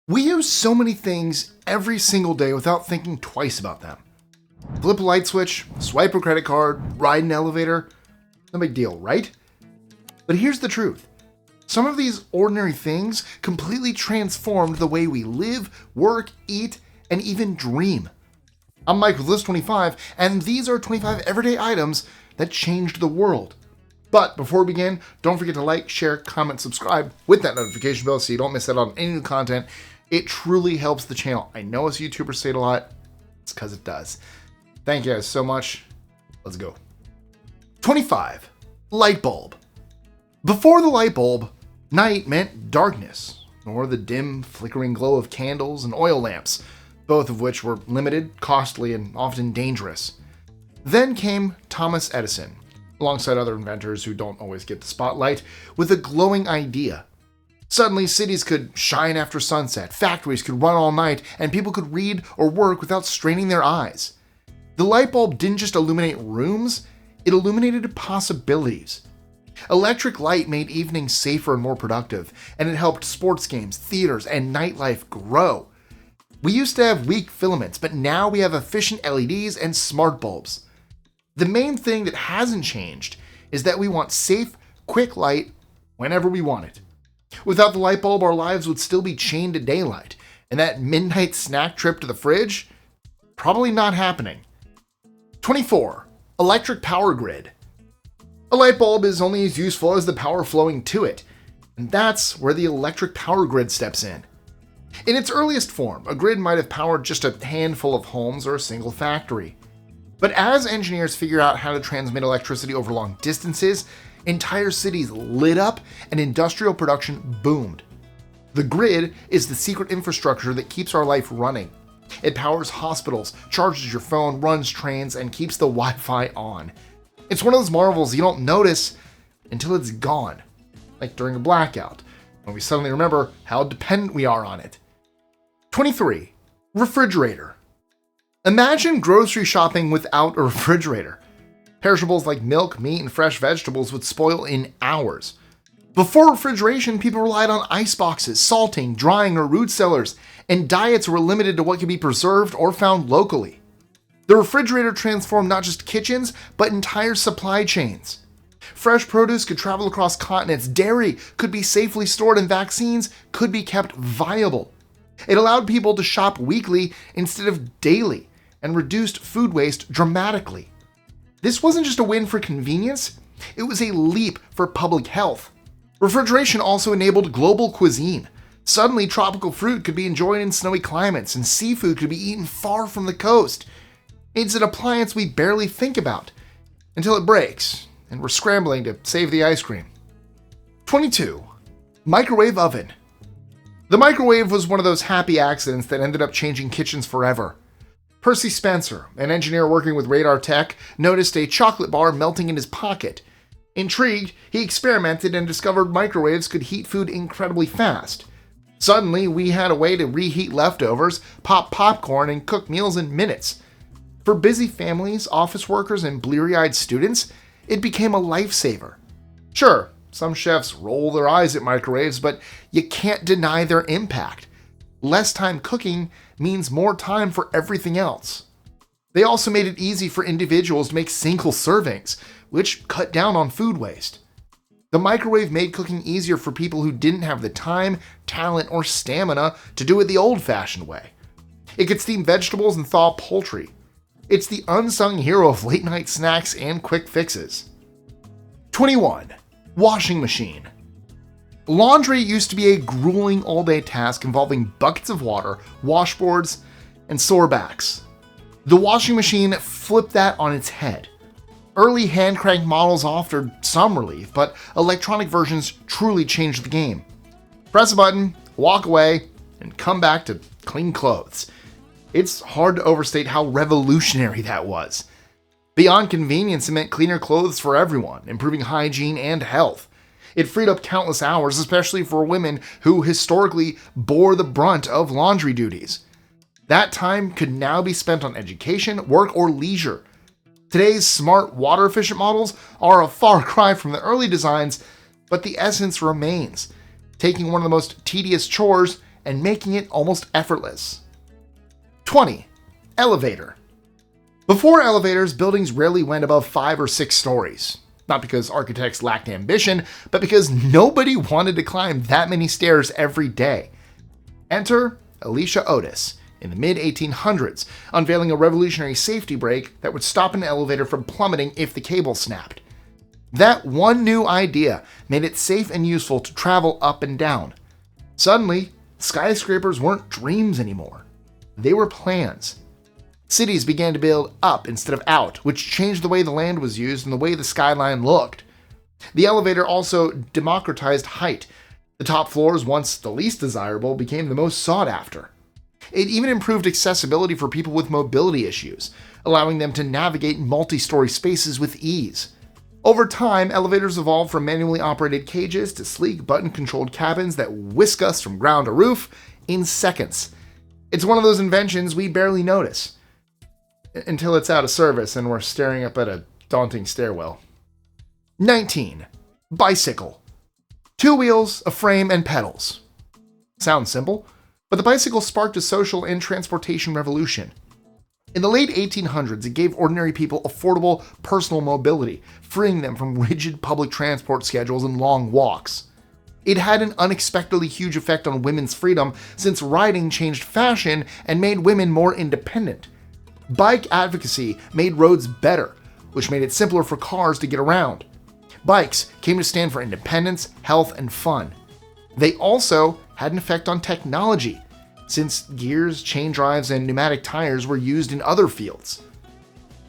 We use so many things every single day without thinking twice about them. Flip a light switch, swipe a credit card, ride an elevator. No big deal, right? But here's the truth. Some of these ordinary things completely transformed the way we live, work, eat, and even dream. I'm Mike with List 25, and these are 25 everyday items that changed the world. But before we begin, don't forget to like, share, comment, subscribe with that notification bell so you don't miss out on any new content. It truly helps the channel. I know us YouTubers say it a lot. It's because it does. Thank you guys so much. Let's go. 25. Light bulb. Before the light bulb, night meant darkness, or the dim, flickering glow of candles and oil lamps, both of which were limited, costly, and often dangerous. Then came Thomas Edison, alongside other inventors who don't always get the spotlight, with a glowing idea. Suddenly, cities could shine after sunset, factories could run all night, and people could read or work without straining their eyes. The light bulb didn't just illuminate rooms, it illuminated possibilities. Electric light made evenings safer and more productive, and it helped sports games, theaters, and nightlife grow. We used to have weak filaments, but now we have efficient LEDs and smart bulbs. The main thing that hasn't changed is that we want safe, quick light whenever we want it. Without the light bulb, our lives would still be chained to daylight, and that midnight snack trip to the fridge? Probably not happening. 24. Electric power grid. A light bulb is only as useful as the power flowing to it, and that's where the electric power grid steps in. In its earliest form, a grid might have powered just a handful of homes or a single factory. But as engineers figure out how to transmit electricity over long distances, entire cities lit up and industrial production boomed. The grid is the secret infrastructure that keeps our life running. It powers hospitals, charges your phone, runs trains, and keeps the Wi-Fi on. It's one of those marvels you don't notice until it's gone, like during a blackout, when we suddenly remember how dependent we are on it. 23. Refrigerator. Imagine grocery shopping without a refrigerator. Perishables like milk, meat, and fresh vegetables would spoil in hours. Before refrigeration, people relied on ice boxes, salting, drying, or root cellars, and diets were limited to what could be preserved or found locally. The refrigerator transformed not just kitchens, but entire supply chains. Fresh produce could travel across continents, dairy could be safely stored, and vaccines could be kept viable. It allowed people to shop weekly instead of daily, and reduced food waste dramatically. This wasn't just a win for convenience, it was a leap for public health. Refrigeration also enabled global cuisine. Suddenly, tropical fruit could be enjoyed in snowy climates, and seafood could be eaten far from the coast. It's an appliance we barely think about, until it breaks, and we're scrambling to save the ice cream. 22. Microwave oven. The microwave was one of those happy accidents that ended up changing kitchens forever. Percy Spencer, an engineer working with radar tech, noticed a chocolate bar melting in his pocket. Intrigued, he experimented and discovered microwaves could heat food incredibly fast. Suddenly, we had a way to reheat leftovers, pop popcorn, and cook meals in minutes. For busy families, office workers, and bleary-eyed students, it became a lifesaver. Sure, some chefs roll their eyes at microwaves, but you can't deny their impact. Less time cooking means more time for everything else. They also made it easy for individuals to make single servings, which cut down on food waste. The microwave made cooking easier for people who didn't have the time, talent, or stamina to do it the old-fashioned way. It could steam vegetables and thaw poultry. It's the unsung hero of late-night snacks and quick fixes. 21. Washing machine. Laundry used to be a grueling all-day task involving buckets of water, washboards, and sore backs. The washing machine flipped that on its head. Early hand-crank models offered some relief, but electronic versions truly changed the game. Press a button, walk away, and come back to clean clothes. It's hard to overstate how revolutionary that was. Beyond convenience, it meant cleaner clothes for everyone, improving hygiene and health. It freed up countless hours, especially for women who historically bore the brunt of laundry duties. That time could now be spent on education, work, or leisure. Today's smart, water-efficient models are a far cry from the early designs, but the essence remains, taking one of the most tedious chores and making it almost effortless. 20. Elevator. Before elevators, buildings rarely went above 5 or 6 stories. Not because architects lacked ambition, but because nobody wanted to climb that many stairs every day. Enter Alicia Otis in the mid-1800s, unveiling a revolutionary safety brake that would stop an elevator from plummeting if the cable snapped. That one new idea made it safe and useful to travel up and down. Suddenly, skyscrapers weren't dreams anymore. They were plans. Cities began to build up instead of out, which changed the way the land was used and the way the skyline looked. The elevator also democratized height. The top floors, once the least desirable, became the most sought after. It even improved accessibility for people with mobility issues, allowing them to navigate multi-story spaces with ease. Over time, elevators evolved from manually operated cages to sleek button-controlled cabins that whisk us from ground to roof in seconds. It's one of those inventions we barely notice, until it's out of service and we're staring up at a daunting stairwell. 19. Bicycle. 2 wheels, a frame, and pedals. Sounds simple, but the bicycle sparked a social and transportation revolution. In the late 1800s, it gave ordinary people affordable personal mobility, freeing them from rigid public transport schedules and long walks. It had an unexpectedly huge effect on women's freedom, since riding changed fashion and made women more independent. Bike advocacy made roads better, which made it simpler for cars to get around. Bikes came to stand for independence, health, and fun. They also had an effect on technology, since gears, chain drives, and pneumatic tires were used in other fields.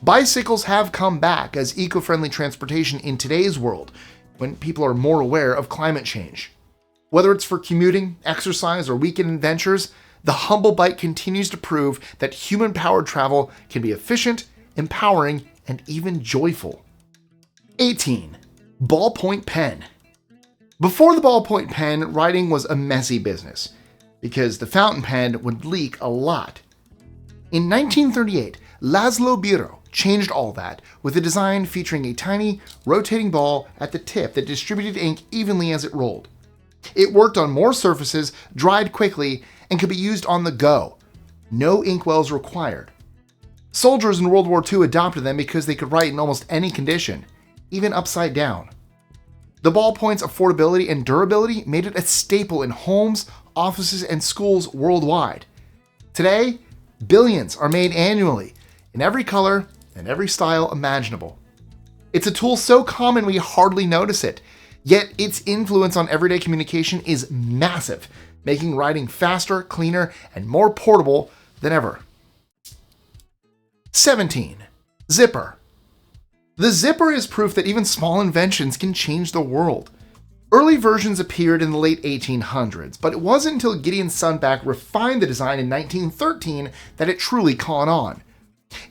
Bicycles have come back as eco-friendly transportation in today's world, when people are more aware of climate change. Whether it's for commuting, exercise, or weekend adventures, the humble bike continues to prove that human-powered travel can be efficient, empowering, and even joyful. 18. Ballpoint pen. Before the ballpoint pen, writing was a messy business, because the fountain pen would leak a lot. In 1938, Laszlo Biro changed all that with a design featuring a tiny, rotating ball at the tip that distributed ink evenly as it rolled. It worked on more surfaces, dried quickly, and could be used on the go. No inkwells required. Soldiers in World War II adopted them because they could write in almost any condition, even upside down. The ballpoint's affordability and durability made it a staple in homes, offices, and schools worldwide. Today, billions are made annually, in every color and every style imaginable. It's a tool so common we hardly notice it, yet its influence on everyday communication is massive, making writing faster, cleaner, and more portable than ever. 17. Zipper. The zipper is proof that even small inventions can change the world. Early versions appeared in the late 1800s, but it wasn't until Gideon Sundback refined the design in 1913 that it truly caught on.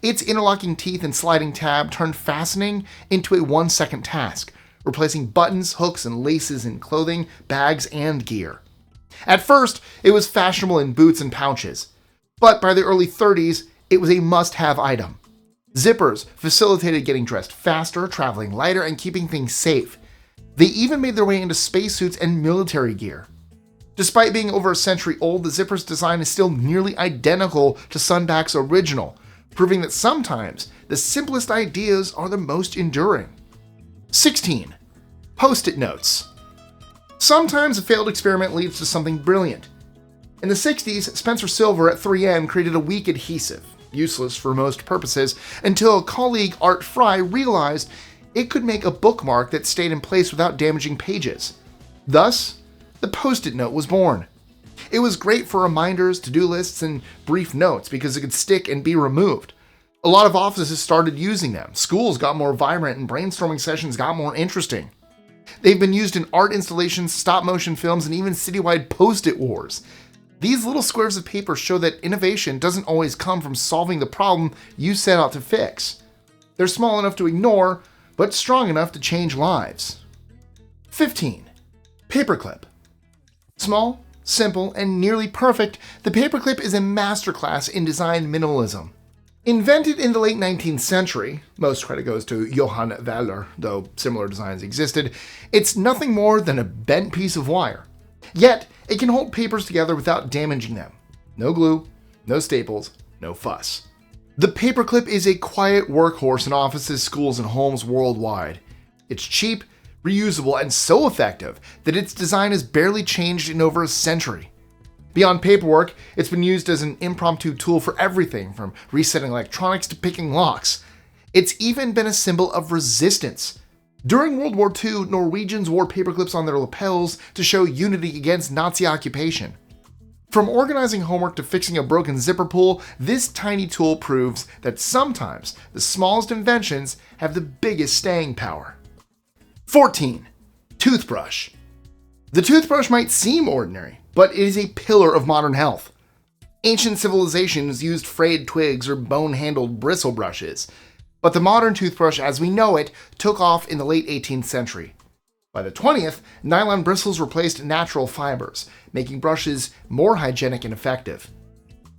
Its interlocking teeth and sliding tab turned fastening into a 1-second task, replacing buttons, hooks, and laces in clothing, bags, and gear. At first, it was fashionable in boots and pouches, but by the early 30s, it was a must-have item. Zippers facilitated getting dressed faster, traveling lighter, and keeping things safe. They even made their way into spacesuits and military gear. Despite being over a century old, the zipper's design is still nearly identical to Sundback's original, proving that sometimes the simplest ideas are the most enduring. 16. Post-it notes. Sometimes a failed experiment leads to something brilliant. In the 60s, Spencer Silver at 3M created a weak adhesive, useless for most purposes, until colleague Art Fry realized it could make a bookmark that stayed in place without damaging pages. Thus, the Post-it note was born. It was great for reminders, to-do lists, and brief notes because it could stick and be removed. A lot of offices started using them, schools got more vibrant, and brainstorming sessions got more interesting. They've been used in art installations, stop-motion films, and even citywide Post-it wars. These little squares of paper show that innovation doesn't always come from solving the problem you set out to fix. They're small enough to ignore, but strong enough to change lives. 15. Paperclip. Small, simple, and nearly perfect, the paperclip is a masterclass in design minimalism. Invented in the late 19th century, most credit goes to Johann Wöhler, though similar designs existed, it's nothing more than a bent piece of wire. Yet, It can hold papers together without damaging them. No glue, no staples, no fuss. The Paperclip is a quiet workhorse in offices, schools, and homes worldwide. It's cheap, reusable, and so effective that its design has barely changed in over a century. Beyond paperwork, it's been used as an impromptu tool for everything from resetting electronics to picking locks. It's even been a symbol of resistance. During World War II, Norwegians wore paperclips on their lapels to show unity against Nazi occupation. From organizing homework to fixing a broken zipper pull, this tiny tool proves that sometimes the smallest inventions have the biggest staying power. 14. Toothbrush. The toothbrush might seem ordinary, but it is a pillar of modern health. Ancient civilizations used frayed twigs or bone-handled bristle brushes, but the modern toothbrush as we know it took off in the late 18th century. By the 20th, nylon bristles replaced natural fibers, making brushes more hygienic and effective.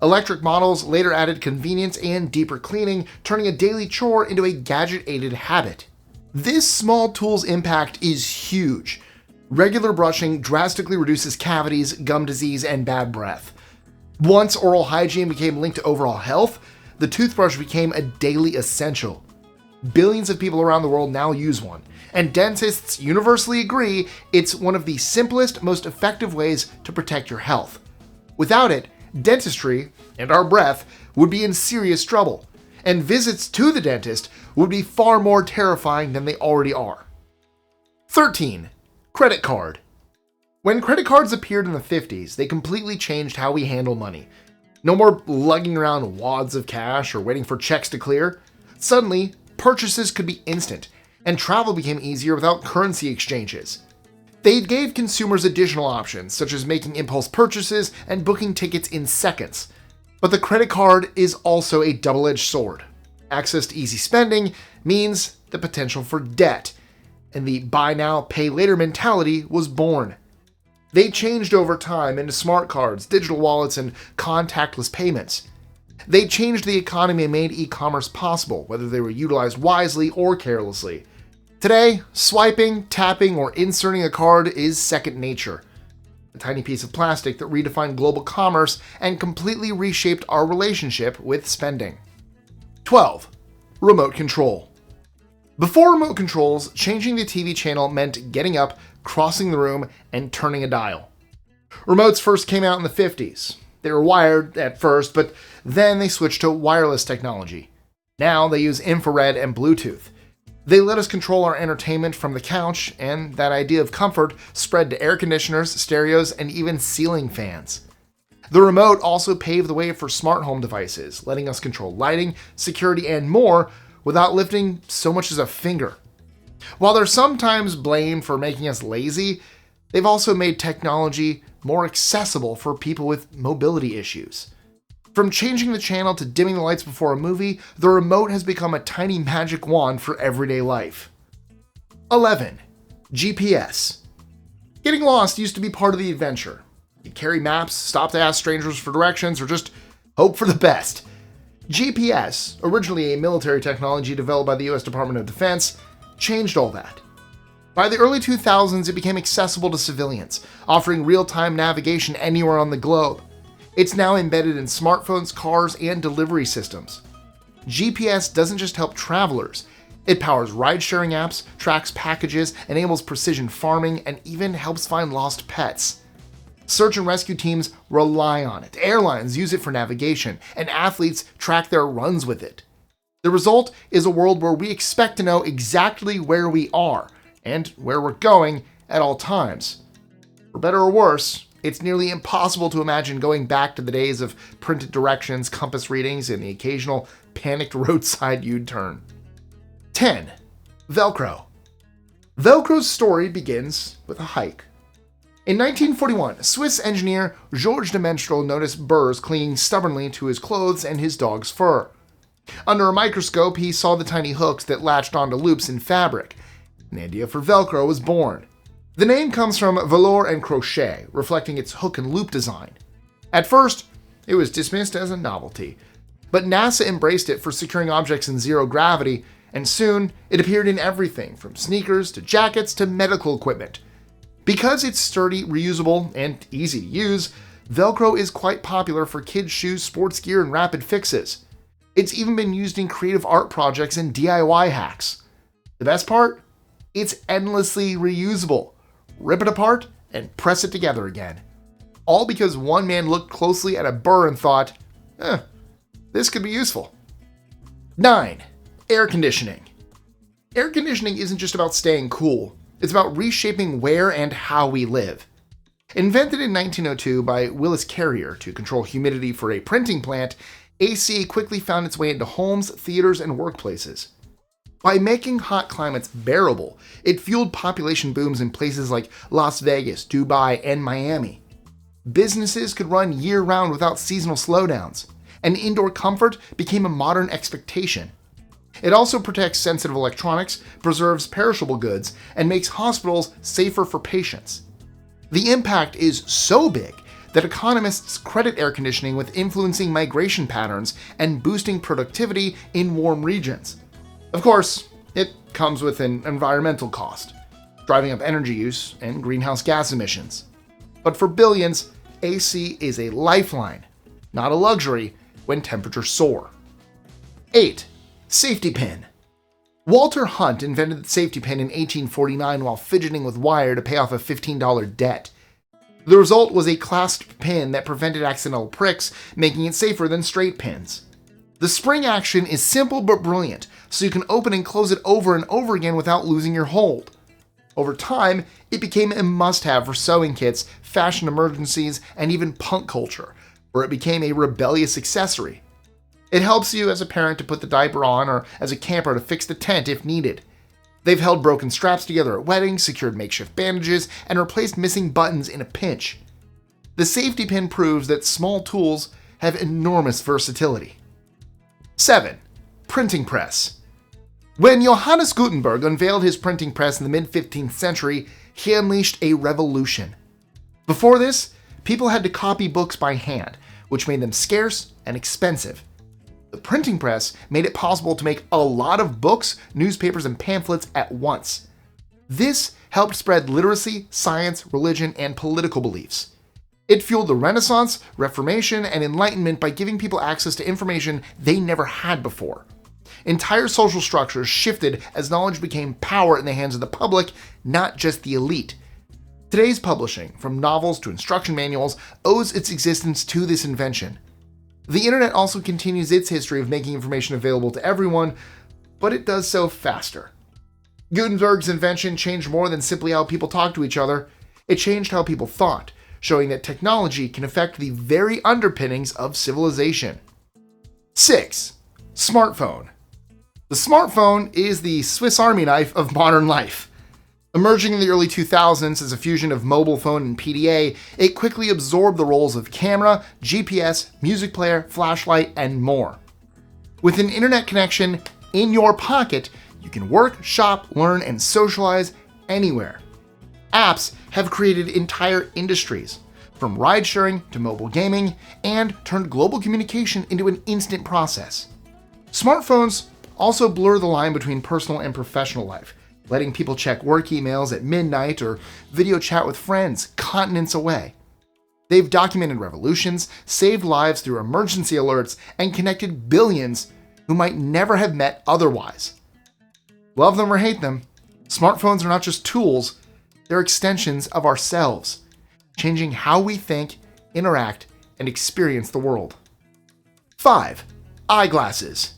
Electric models later added convenience and deeper cleaning, turning a daily chore into a gadget-aided habit. This small tool's impact is huge. Regular brushing drastically reduces cavities, gum disease, and bad breath. Once oral hygiene became linked to overall health, the toothbrush became a daily essential. Billions of people around the world now use one, and dentists universally agree it's one of the simplest, most effective ways to protect your health. Without it, dentistry, and our breath, would be in serious trouble, and visits to the dentist would be far more terrifying than they already are. 13. Credit card. When credit cards appeared in the 50s, they completely changed how we handle money. No more lugging around wads of cash or waiting for checks to clear. Suddenly, purchases could be instant, and travel became easier without currency exchanges. They gave consumers additional options, such as making impulse purchases and booking tickets in seconds. But the credit card is also a double-edged sword. Access to easy spending means the potential for debt, and the buy now, pay later mentality was born. They changed over time into smart cards, digital wallets, and contactless payments. They changed the economy and made e-commerce possible, whether they were utilized wisely or carelessly. Today, swiping, tapping, or inserting a card is second nature. A tiny piece of plastic that redefined global commerce and completely reshaped our relationship with spending. 12. Remote control. Before remote controls, changing the TV channel meant getting up, crossing the room, and turning a dial. Remotes first came out in the 50s. They were wired at first, but then they switched to wireless technology. Now they use infrared and Bluetooth. They let us control our entertainment from the couch, and that idea of comfort spread to air conditioners, stereos, and even ceiling fans. The remote also paved the way for smart home devices, letting us control lighting, security, and more without lifting so much as a finger. While they're sometimes blamed for making us lazy, they've also made technology more accessible for people with mobility issues. From changing the channel to dimming the lights before a movie, the remote has become a tiny magic wand for everyday life. 11. GPS. Getting lost used to be part of the adventure. You'd carry maps, stop to ask strangers for directions, or just hope for the best. GPS, originally a military technology developed by the US Department of Defense, changed all that. By the early 2000s, it became accessible to civilians, offering real-time navigation anywhere on the globe. It's now embedded in smartphones, cars, and delivery systems. GPS doesn't just help travelers. It powers ride-sharing apps, tracks packages, enables precision farming, and even helps find lost pets. Search and rescue teams rely on it. Airlines use it for navigation, and athletes track their runs with it. The result is a world where we expect to know exactly where we are and where we're going at all times. For better or worse, it's nearly impossible to imagine going back to the days of printed directions, compass readings, and the occasional panicked roadside U-turn. 10. Velcro. Velcro's story begins with a hike. In 1941, Swiss engineer Georges de Menstrel noticed burrs clinging stubbornly to his clothes and his dog's fur. Under a microscope, he saw the tiny hooks that latched onto loops in fabric. An idea for Velcro was born. The name comes from velours and crochet, reflecting its hook and loop design. At first, it was dismissed as a novelty, but NASA embraced it for securing objects in zero gravity, and soon it appeared in everything from sneakers to jackets to medical equipment. Because it's sturdy, reusable, and easy to use, Velcro is quite popular for kids' shoes, sports gear, and rapid fixes. It's even been used in creative art projects and DIY hacks. The best part? It's endlessly reusable. Rip it apart and press it together again. All because one man looked closely at a burr and thought, this could be useful. 9. Air conditioning. Air conditioning isn't just about staying cool. It's about reshaping where and how we live. Invented in 1902 by Willis Carrier to control humidity for a printing plant, AC quickly found its way into homes, theaters, and workplaces. By making hot climates bearable, it fueled population booms in places like Las Vegas, Dubai, and Miami. Businesses could run year-round without seasonal slowdowns, and indoor comfort became a modern expectation. It also protects sensitive electronics, preserves perishable goods, and makes hospitals safer for patients. The impact is so big that economists credit air conditioning with influencing migration patterns and boosting productivity in warm regions. Of course, it comes with an environmental cost, driving up energy use and greenhouse gas emissions. But for billions, AC is a lifeline, not a luxury when temperatures soar. 8. Safety pin. Walter Hunt invented the safety pin in 1849 while fidgeting with wire to pay off a $15 debt. The result was a clasped pin that prevented accidental pricks, making it safer than straight pins. The spring action is simple but brilliant, so you can open and close it over and over again without losing your hold. Over time, it became a must-have for sewing kits, fashion emergencies, and even punk culture, where it became a rebellious accessory. It helps you as a parent to put the diaper on or as a camper to fix the tent if needed. They've held broken straps together at weddings, secured makeshift bandages, and replaced missing buttons in a pinch. The safety pin proves that small tools have enormous versatility. 7. Printing press. When Johannes Gutenberg unveiled his printing press in the mid-15th century, he unleashed a revolution. Before this, people had to copy books by hand, which made them scarce and expensive. The printing press made it possible to make a lot of books, newspapers, and pamphlets at once. This helped spread literacy, science, religion, and political beliefs. It fueled the Renaissance, Reformation, and Enlightenment by giving people access to information they never had before. Entire social structures shifted as knowledge became power in the hands of the public, not just the elite. Today's publishing, from novels to instruction manuals, owes its existence to this invention. The internet also continues its history of making information available to everyone, but it does so faster. Gutenberg's invention changed more than simply how people talk to each other. It changed how people thought, showing that technology can affect the very underpinnings of civilization. 6. Smartphone. The smartphone is the Swiss Army knife of modern life. Emerging in the early 2000s as a fusion of mobile phone and PDA, it quickly absorbed the roles of camera, GPS, music player, flashlight, and more. With an internet connection in your pocket, you can work, shop, learn, and socialize anywhere. Apps have created entire industries, from ride-sharing to mobile gaming, and turned global communication into an instant process. Smartphones also blur the line between personal and professional life, letting people check work emails at midnight or video chat with friends continents away. They've documented revolutions, saved lives through emergency alerts, and connected billions who might never have met otherwise. Love them or hate them, smartphones are not just tools, they're extensions of ourselves, changing how we think, interact, and experience the world. 5. Eyeglasses.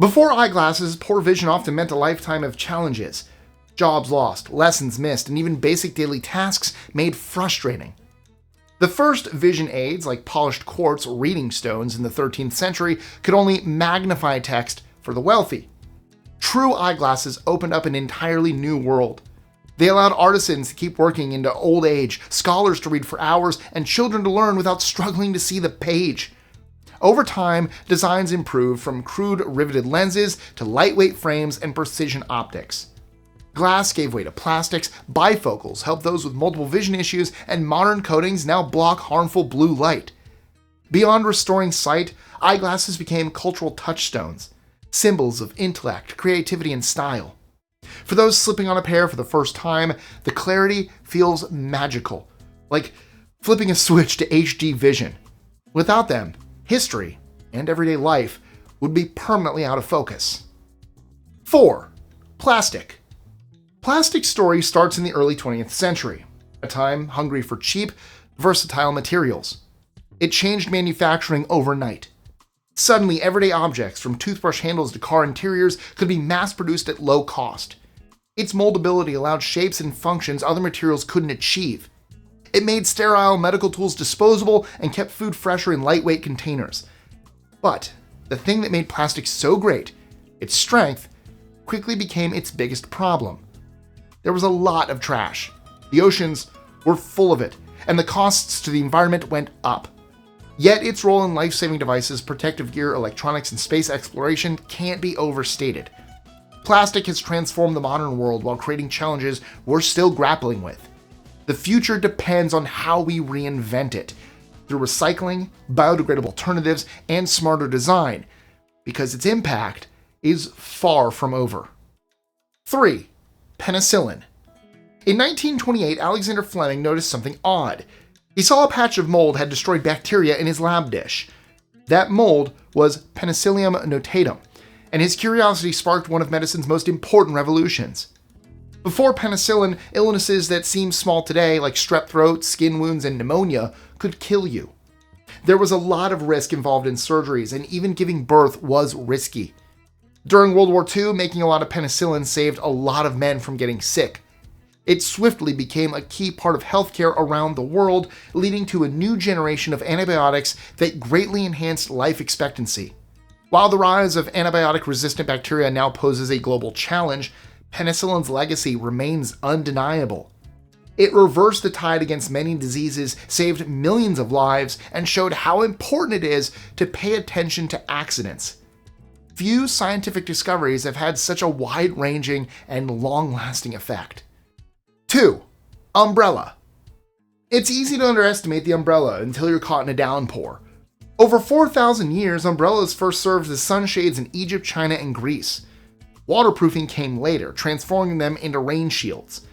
Before eyeglasses, poor vision often meant a lifetime of challenges. Jobs lost, lessons missed, and even basic daily tasks made frustrating. The first vision aids, like polished quartz or reading stones in the 13th century, could only magnify text for the wealthy. True eyeglasses opened up an entirely new world. They allowed artisans to keep working into old age, scholars to read for hours, and children to learn without struggling to see the page. Over time, designs improved from crude riveted lenses to lightweight frames and precision optics. Glass gave way to plastics, bifocals helped those with multiple vision issues, and modern coatings now block harmful blue light. Beyond restoring sight, eyeglasses became cultural touchstones, symbols of intellect, creativity, and style. For those slipping on a pair for the first time, the clarity feels magical, like flipping a switch to HD vision. Without them, history and everyday life would be permanently out of focus. 4. Plastic. Plastic's story starts in the early 20th century, a time hungry for cheap, versatile materials. It changed manufacturing overnight. Suddenly, everyday objects, from toothbrush handles to car interiors, could be mass-produced at low cost. Its moldability allowed shapes and functions other materials couldn't achieve. It made sterile medical tools disposable and kept food fresher in lightweight containers. But the thing that made plastic so great, its strength, quickly became its biggest problem. There was a lot of trash. The oceans were full of it, and the costs to the environment went up. Yet its role in life-saving devices, protective gear, electronics, and space exploration can't be overstated. Plastic has transformed the modern world while creating challenges we're still grappling with. The future depends on how we reinvent it, through recycling, biodegradable alternatives, and smarter design, because its impact is far from over. 3. Penicillin. In 1928, Alexander Fleming noticed something odd. He saw a patch of mold had destroyed bacteria in his lab dish. That mold was Penicillium notatum, and his curiosity sparked one of medicine's most important revolutions. Before penicillin, illnesses that seem small today, like strep throat, skin wounds, and pneumonia, could kill you. There was a lot of risk involved in surgeries, and even giving birth was risky. During World War II, making a lot of penicillin saved a lot of men from getting sick. It swiftly became a key part of healthcare around the world, leading to a new generation of antibiotics that greatly enhanced life expectancy. While the rise of antibiotic-resistant bacteria now poses a global challenge, penicillin's legacy remains undeniable. It reversed the tide against many diseases, saved millions of lives, and showed how important it is to pay attention to accidents. Few scientific discoveries have had such a wide-ranging and long-lasting effect. 2. Umbrella. It's easy to underestimate the umbrella until you're caught in a downpour. Over 4,000 years, umbrellas first served as sunshades in Egypt, China, and Greece. Waterproofing came later, transforming them into rain shields.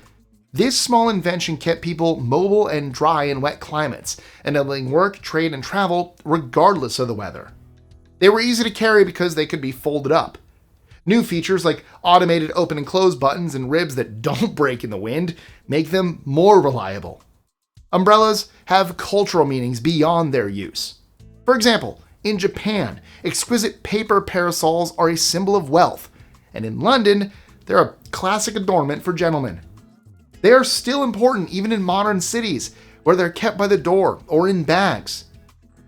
This small invention kept people mobile and dry in wet climates, enabling work, trade, and travel regardless of the weather. They were easy to carry because they could be folded up. New features like automated open and close buttons and ribs that don't break in the wind make them more reliable. Umbrellas have cultural meanings beyond their use. For example, in Japan, exquisite paper parasols are a symbol of wealth, and in London, they're a classic adornment for gentlemen. They are still important even in modern cities, where they're kept by the door or in bags.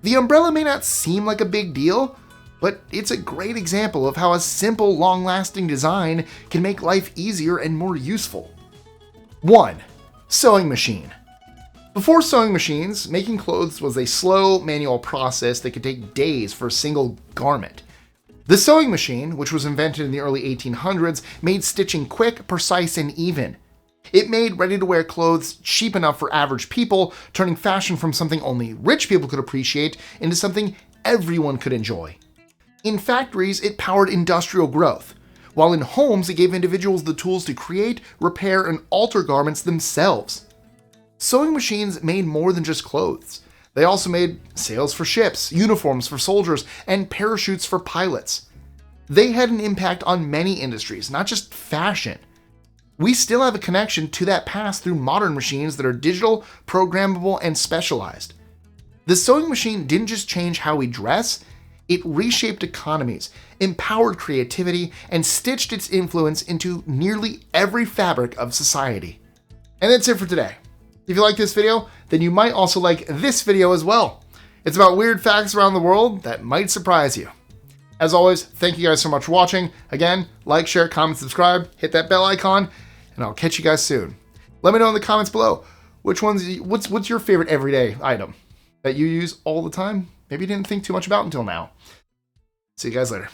The umbrella may not seem like a big deal, but it's a great example of how a simple, long-lasting design can make life easier and more useful. 1. Sewing machine. Before sewing machines, making clothes was a slow, manual process that could take days for a single garment. The sewing machine, which was invented in the early 1800s, made stitching quick, precise, and even. It made ready-to-wear clothes cheap enough for average people, turning fashion from something only rich people could appreciate into something everyone could enjoy. In factories, it powered industrial growth, while in homes, it gave individuals the tools to create, repair, and alter garments themselves. Sewing machines made more than just clothes. They also made sails for ships, uniforms for soldiers, and parachutes for pilots. They had an impact on many industries, not just fashion. We still have a connection to that past through modern machines that are digital, programmable, and specialized. The sewing machine didn't just change how we dress, it reshaped economies, empowered creativity, and stitched its influence into nearly every fabric of society. And that's it for today. If you like this video, then you might also like this video as well. It's about weird facts around the world that might surprise you. As always, thank you guys so much for watching. Again, like, share, comment, subscribe, hit that bell icon, and I'll catch you guys soon. Let me know in the comments below what's your favorite everyday item that you use all the time, maybe you didn't think too much about until now. See you guys later.